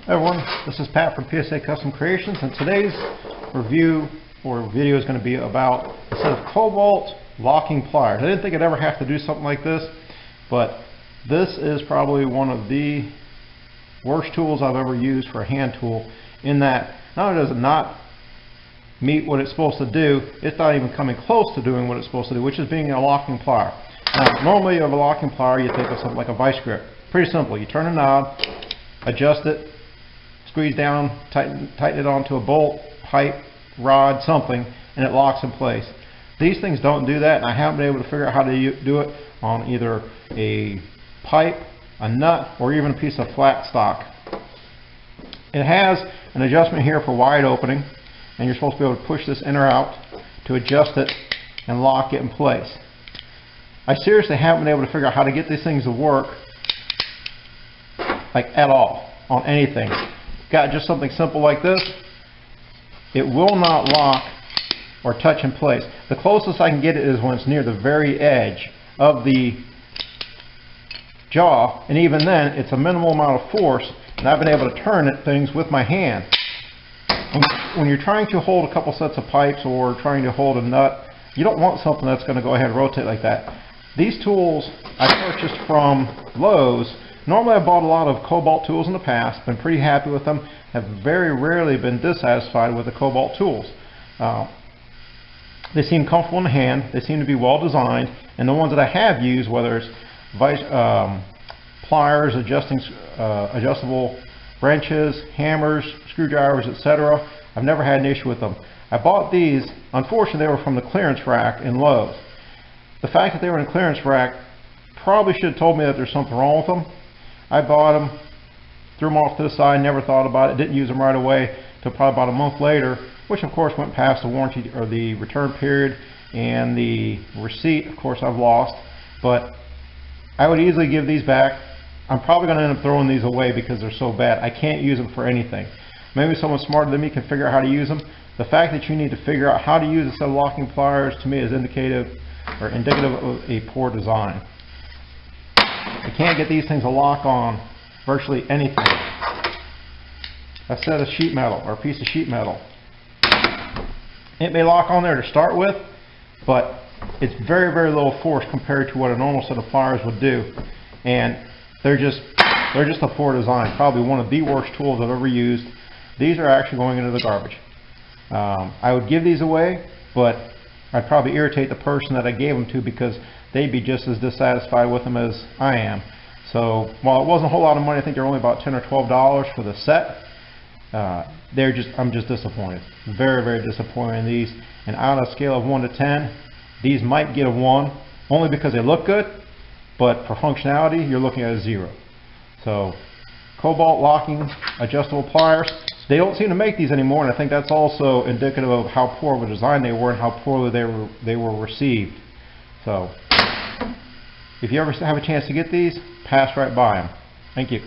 Hey everyone, this is Pat from PSA Custom Creations, and today's review or video is going to be about a set of Kobalt locking pliers. I didn't think I'd ever have to do something like this, but this is probably one of the worst tools I've ever used for a hand tool, in that not only does it not meet what it's supposed to do, it's not even coming close to doing what it's supposed to do, which is being a locking plier. Now, normally of a locking plier you think of something like a vice grip. Pretty simple. You turn a knob, adjust it, squeeze down, tighten it onto a bolt, pipe, rod, something, and it locks in place. These things don't do that, and I haven't been able to figure out how to do it on either a pipe, a nut, or even a piece of flat stock. It has an adjustment here for wide opening, and you're supposed to be able to push this in or out to adjust it and lock it in place. I seriously haven't been able to figure out how to get these things to work like at all on anything. Got just something simple like this, it will not lock or touch in place. The closest I can get it is when it's near the very edge of the jaw, and even then it's a minimal amount of force, and I've been able to turn things with my hand. When you're trying to hold a couple sets of pipes or trying to hold a nut, you don't want something that's going to go ahead and rotate like that. These tools I purchased from Lowe's. Normally I've bought a lot of Kobalt tools in the past, been pretty happy with them, have very rarely been dissatisfied with the Kobalt tools. They seem comfortable in the hand, they seem to be well designed, and the ones that I have used, whether it's pliers, adjustable wrenches, hammers, screwdrivers, etc., I've never had an issue with them. I bought these, unfortunately they were from the clearance rack in Lowe's. The fact that they were in a clearance rack probably should have told me that there's something wrong with them. I bought them, threw them off to the side, never thought about it, didn't use them right away until probably about a month later, which of course went past the warranty or the return period, and the receipt of course I've lost. But I would easily give these back. I'm probably going to end up throwing these away because they're so bad. I can't use them for anything. Maybe someone smarter than me can figure out how to use them. The fact that you need to figure out how to use a set of locking pliers, to me, is indicative of a poor design. You can't get these things to lock on virtually anything. A set of sheet metal or a piece of sheet metal, it may lock on there to start with, but it's very, very little force compared to what a normal set of pliers would do, and they're just a poor design. Probably one of the worst tools I've ever used. These are actually going into the garbage. I would give these away, but I'd probably irritate the person that I gave them to, because they'd be just as dissatisfied with them as I am. So while it wasn't a whole lot of money, I think they're only about $10 or $12 for the set. I'm just disappointed. Very, very disappointed in these. And on a scale of 1 to 10, these might get a 1, only because they look good, but for functionality, you're looking at a 0. So Kobalt locking adjustable pliers. They don't seem to make these anymore, and I think that's also indicative of how poor of a design they were and how poorly they were received. So if you ever have a chance to get these, pass right by them. Thank you.